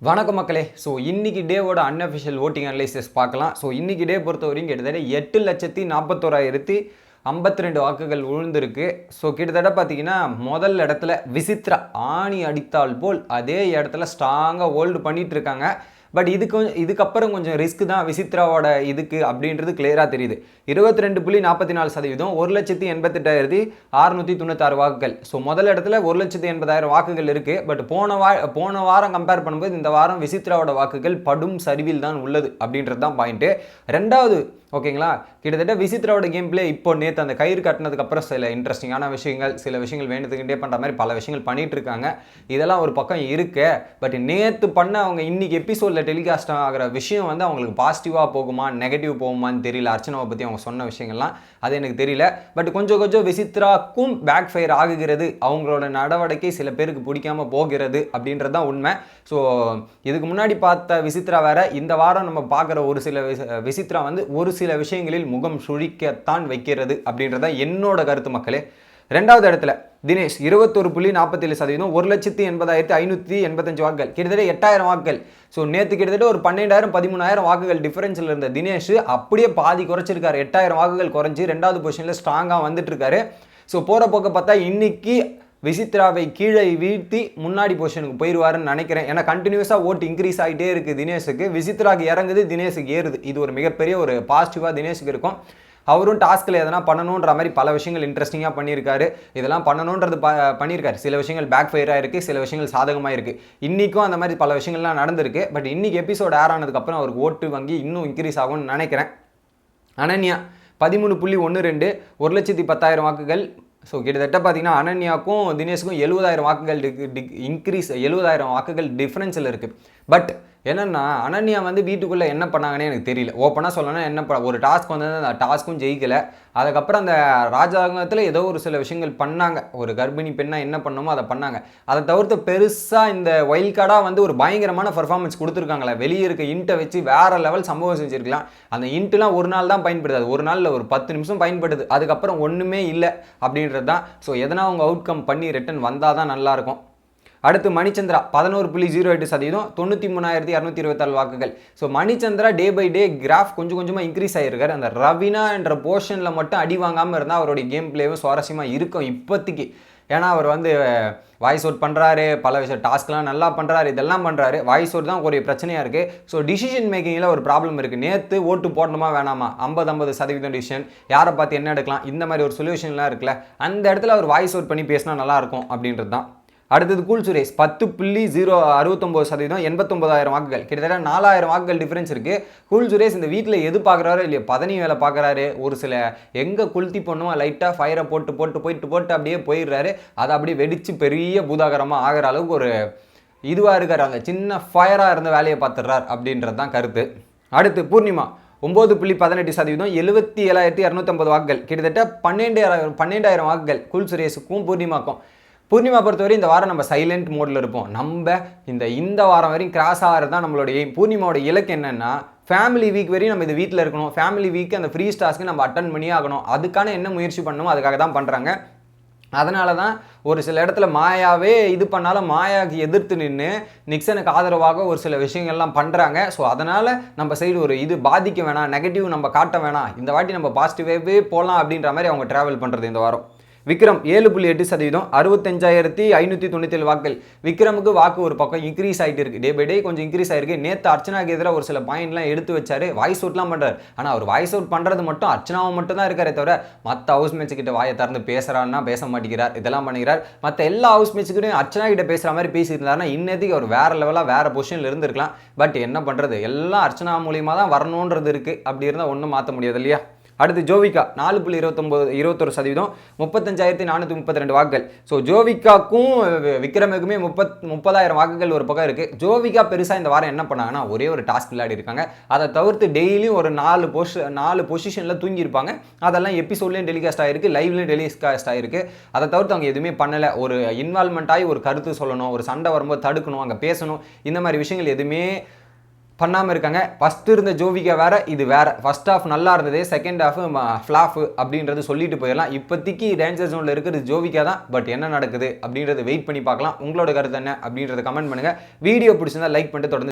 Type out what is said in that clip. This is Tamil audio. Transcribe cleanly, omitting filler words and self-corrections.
வணக்கம் மக்களே. ஸோ இன்னைக்கு டேவோட அன்அஃபிஷியல் ஓட்டிங் அனலைசிஸ் பார்க்கலாம். ஸோ இன்னைக்கு டே பொறுத்தவரைக்கும் கிட்டத்தட்ட 8,41,052 வாக்குகள் விழுந்திருக்கு. ஸோ கிட்டத்தட்ட பார்த்தீங்கன்னா முதல் இடத்துல விசித்ரா ஆணி அடித்தால் போல் அதே இடத்துல ஸ்ட்ராங்காக ஹோல்டு பண்ணிட்டு இருக்காங்க. பட் இதுக்கப்புறம் கொஞ்சம் ரிஸ்க் தான் விசித்ராவோட இதுக்கு அப்படின்றது கிளியராக தெரியுது. 22.44%, 1,88,696 வாக்குகள். ஸோ முதல் இடத்துல 1,80,000 வாக்குகள் இருக்குது. பட் போன வாரம் கம்பேர் பண்ணும்போது இந்த வாரம் விசித்ராவோட வாக்குகள் படும் சரிவில் தான் உள்ளது அப்படின்றது தான் பாயிண்ட்டு. ரெண்டாவது ஓகேங்களா, கிட்டத்தட்ட விசித்ராவோட கேம் பிளே இப்போ நேற்று அந்த கயிறு கட்டினதுக்கு அப்புறம் சில இன்ட்ரெஸ்டிங்கான விஷயங்கள், சில விஷயங்கள் வேணுதுக்கிட்டே பண்ணுற மாதிரி பல விஷயங்கள் பண்ணிட்டு இருக்காங்க. இதெல்லாம் ஒரு பக்கம் இருக்கு. பட் நேற்று பண்ண அவங்க இன்னைக்கு எபிசோடில் டெலிகாஸ்ட் ஆகிற விஷயம் வந்து அவங்களுக்கு பாசிட்டிவாக போகுமா நெகட்டிவ் போகுமான்னு தெரியல. அர்ச்சனாவை பற்றி அவங்க சொன்ன விஷயங்கள்லாம் அது எனக்கு தெரியல. பட் கொஞ்சம் விசித்ராக்கும் பேக் ஃபயர் ஆகுகிறது. அவங்களோட நடவடிக்கை சில பேருக்கு பிடிக்காம போகிறது அப்படின்றது தான் உண்மை. ஸோ இதுக்கு முன்னாடி பார்த்த விசித்ரா வேற, இந்த வாரம் நம்ம பார்க்குற ஒரு சில விசித்ரா வந்து ஒரு சில விஷயங்களில் முகம் சுழிக்கத்தான் வைக்கிறது அப்படின்றத என்னோட கருத்து மக்களே. ரெண்டாவது இடத்துல தினேஷ் 21.47%, 1,80,585 வாக்குகள், கிட்டத்தட்ட 8,000 வாக்குகள். ஸோ நேற்று கிட்டத்தட்ட ஒரு 12,000 13,000 வாக்குகள் டிஃபரன்ஸில் இருந்த தினேஷ் அப்படியே பாதி குறைச்சிருக்காரு. 8,000 வாக்குகள் குறைஞ்சி ரெண்டாவது பொசிஷனில் ஸ்ட்ராங்காக வந்துட்டு இருக்காரு. ஸோ போகிற போக்க பார்த்தா இன்னைக்கு விசித்ராவை கீழே வீழ்த்தி முன்னாடி பொசிஷனுக்கு போயிடுவாருன்னு நினைக்கிறேன். ஏன்னா கண்டினியூஸாக ஓட்டு இன்க்ரீஸ் ஆகிட்டே இருக்குது தினேஷுக்கு. விசித்ராக்கு இறங்குது, தினேஷுக்கு ஏறுது. இது ஒரு மிகப்பெரிய ஒரு பாசிட்டிவாக தினேஷுக்கு இருக்கும். அவரும் டாஸ்கில் எதனா பண்ணணுன்ற மாதிரி பல விஷயங்கள் இன்ட்ரெஸ்டிங்காக பண்ணியிருக்காரு. இதெல்லாம் பண்ணணுன்றது பண்ணியிருக்காரு. சில விஷயங்கள் பேக் ஃபயராக இருக்குது, சில விஷயங்கள் சாதகமாக இருக்குது. இன்றைக்கும் அந்த மாதிரி பல விஷயங்கள்லாம் நடந்திருக்கு. பட் இன்றைக்கி எபிசோட் ஏர் ஆனதுக்கப்புறம் அவருக்கு ஓட்டு வங்கி இன்னும் இன்க்ரீஸ் ஆகும்னு நினைக்கிறேன். அனன்யா 13.12, 1,10,000 வாக்குகள். ஸோ கிட்டத்தட்ட பார்த்தீங்கன்னா அனன்யாவுக்கும் தினேஷுக்கும் 70,000 வாக்குகள் இன்க்ரீஸ், 70,000 வாக்குகள் டிஃப்ரென்ஸில் இருக்குது. பட் என்னென்னா அனன்யா வந்து வீட்டுக்குள்ளே என்ன பண்ணாங்கன்னே எனக்கு தெரியல. ஓப்பனாக சொல்லணும்னா என்ன ஒரு டாஸ்க் வந்து அந்த டாஸ்க்கும் ஜெயிக்கலை. அதுக்கப்புறம் அந்த ராஜாங்கத்தில் ஏதோ ஒரு சில விஷயங்கள் பண்ணாங்க. ஒரு கர்ப்பிணி பெண்ணாக என்ன பண்ணணுமோ அதை பண்ணாங்க. அதை தவிர்த்து பெருசாக இந்த வைல்ட் கார்டாக வந்து ஒரு பயங்கரமான பர்ஃபார்மன்ஸ் கொடுத்துருக்காங்களே. வெளியே இருக்க இன்ட்டை வச்சு வேறு லெவல் சம்பவம் செஞ்சுருக்கலாம். அந்த இன்ட்டுலாம் ஒரு நாள் தான் பயன்படுது, ஒரு நாளில் ஒரு 10 நிமிஷம் பயன்படுது. அதுக்கப்புறம் ஒன்றுமே இல்லை அப்படின்றது தான். ஸோ எதனா அவங்க அவுட்கம் பண்ணி ரிட்டன் வந்தால் தான் நல்லாயிருக்கும். அடுத்து மணிச்சந்திரா 11.08%, 93,226 வாக்குகள். So Manichandra day by day graph கொஞ்சமாக இன்க்ரீஸ் ஆகிருக்காரு. அந்த ரவீனா என்ற போர்ஷனில் மட்டும் அடி வாங்காமல் இருந்தால் அவருடைய கேம் பிளேவும் சுவாரஸ்யமாக இருக்கும் இப்போதைக்கு. ஏன்னா அவர் வந்து வாய்ஸ் அவுட் பண்ணுறாரு, பல விஷயம் டாஸ்க்லாம் நல்லா பண்ணுறாரு, இதெல்லாம் பண்ணுறாரு. வாய்ஸ் அவுட் தான் ஒரு பிரச்சனையாக இருக்குது. ஸோ டிசிஷன் மேக்கிங்கில் ஒரு ப்ராப்ளம் இருக்குது. நேற்று ஓட்டு போடணுமா வேணாமா, 50% டிசிஷன், யாரை பார்த்து என்ன எடுக்கலாம், இந்த மாதிரி ஒரு சொல்யூஷன்லாம் இருக்குல்ல, அந்த இடத்துல அவர் வாய்ஸ் அவுட் பண்ணி பேசினா நல்லாயிருக்கும் அப்படின்றது தான். அடுத்தது கூல் சுரேஷ் 10.69%, 89,000 வாக்குகள், கிட்டத்தட்ட 4,000 வாக்குகள் டிஃபரன்ஸ் இருக்குது. கூல் சுரேஷ் இந்த வீட்டில் எது பார்க்குறாரோ இல்லையோ, பதனி வேலை பார்க்குறாரு. ஒரு சில எங்கே கொளுத்தி பண்ணுவோம் லைட்டாக ஃபயரை போட்டு அப்படியே போயிடுறாரு. அதை அப்படியே வெடித்து பெரிய பூதாகரமாக ஆகிற அளவுக்கு ஒரு இதுவாக இருக்கார். அந்த சின்ன ஃபயராக இருந்த வேலையை பார்த்துடுறார் அப்படின்றது தான் கருத்து. அடுத்து பூர்ணிமா 9.18%, 77,250 வாக்குகள், கிட்டத்தட்ட 12,000 வாக்குகள் கூல் சுரேஷுக்கும் பூர்ணிமாக்கும். பூர்ணிமா பொறுத்தவரை இந்த வாரம் நம்ம சைலண்ட் மோடில் இருப்போம். இந்த வாரம் வரையும் கிராஸ் ஆகிறது தான் நம்மளுடைய பூர்ணிமாவோட இலக்கு. என்னென்னா ஃபேமிலி வீக் வரையும் நம்ம இது வீட்டில் இருக்கணும். ஃபேமிலி வீக் அந்த ஃப்ரீ டாஸ்க்கு நம்ம அட்டன் பண்ணியே ஆகணும். அதுக்கான என்ன முயற்சி பண்ணணுமோ அதுக்காக தான் பண்ணுறாங்க. அதனால தான் ஒரு சில இடத்துல மாயாவே இது பண்ணாலும் மாயாவுக்கு எதிர்த்து நின்று நிக்சனுக்கு ஆதரவாக ஒரு சில விஷயங்கள்லாம் பண்ணுறாங்க. ஸோ அதனால் நம்ம சைடு ஒரு இது பாதிக்க வேணாம், நெகட்டிவ் நம்ம காட்ட வேணாம், இந்த வாட்டி நம்ம பாசிட்டிவாகவே போகலாம் அப்படின்ற மாதிரி அவங்க ட்ராவல் பண்ணுறது இந்த வாரம். விக்ரம் 7.8%, 65,597 வாக்குகள். விக்ரமுக்கு வாக்கு ஒரு பக்கம் இன்க்ரீஸ் ஆகிட்டு இருக்குது. டே பை டே கொஞ்சம் இன்க்ரீஸ் ஆகிருக்கு. நேற்று அர்ச்சனாக்கு எதிராக ஒரு சில பாயிண்ட்லாம் எடுத்து வச்சாரு. வாய்ஸ் அவுட்லாம் பண்ணுறாரு. ஆனால் அவர் வாய்ஸ் அவுட் பண்ணுறது மட்டும் அர்ச்சனாவை மட்டும் தான் இருக்காரே தவிர மற்ற ஹவுஸ் மேட்ச் கிட்ட வாயை திறந்து பேசுகிறான்னா பேச மாட்டேங்கிறார். இதெல்லாம் பண்ணிக்கிறார். மற்ற எல்லா ஹவுஸ் மேட்ச்சுக்கிட்டையும் அர்ச்சனா கிட்ட பேசுகிற மாதிரி பேசியிருந்தாருன்னா இன்னத்துக்கு அவர் வேறு லெவலாக வேறு பொசிஷனில் இருந்திருக்கலாம். பட் என்ன பண்ணுறது, எல்லாம் அர்ச்சனா மூலியமாக தான் வரணுன்றது இருக்குது. அப்படி இருந்தால் ஒன்றும் மாற்ற முடியாது இல்லையா. அடுத்து ஜோவிகா 4.21%, 35,432 வாக்குகள். ஸோ ஜோவிகாக்கும் விக்ரமுக்குமே 30,000 வாக்குகள் ஒரு பக்கம் இருக்குது. ஜோவிகா பெருசாக இந்த வாரம் என்ன பண்ணாங்கன்னா ஒரே ஒரு டாஸ்க் விளையாடி இருக்காங்க. அதை தவிர்த்து டெய்லியும் ஒரு 4 பொசிஷனில் தூங்கியிருப்பாங்க. அதெல்லாம் எபிசோட்லேயும் டெலிகாஸ்ட் ஆகிருக்கு, லைவ்லேயும் டெலிகாஸ்ட் ஆகிருக்கு. அதை தவிர்த்து அவங்க எதுவுமே பண்ணலை. ஒரு இன்வால்மெண்ட் ஆகி ஒரு கருத்து சொல்லணும், ஒரு சண்டை வரும்போது தடுக்கணும், அங்கே பேசணும், இந்த மாதிரி விஷயங்கள் எதுவுமே பண்ணாமல் இருக்காங்க. ஃபர்ஸ்ட் இருந்த ஜோவிகா வேற, இது வேற. ஃபர்ஸ்ட் ஹாஃப் நல்லா இருந்தது, செகண்ட் ஹாஃப் ஃப்ளாப் அப்படின்றது சொல்லிட்டு போயிடலாம். இப்போதைக்கு டேஞ்சர் ஜோனில் இருக்கிறது ஜோவிகா தான். பட் என்ன நடக்குது அப்படின்றத வெயிட் பண்ணி பார்க்கலாம். உங்களோட கருத்து என்ன அப்படின்றத கமெண்ட் பண்ணுங்க. வீடியோ பிடிச்சிருந்தா லைக் பண்ணிட்டு தொடர்ந்து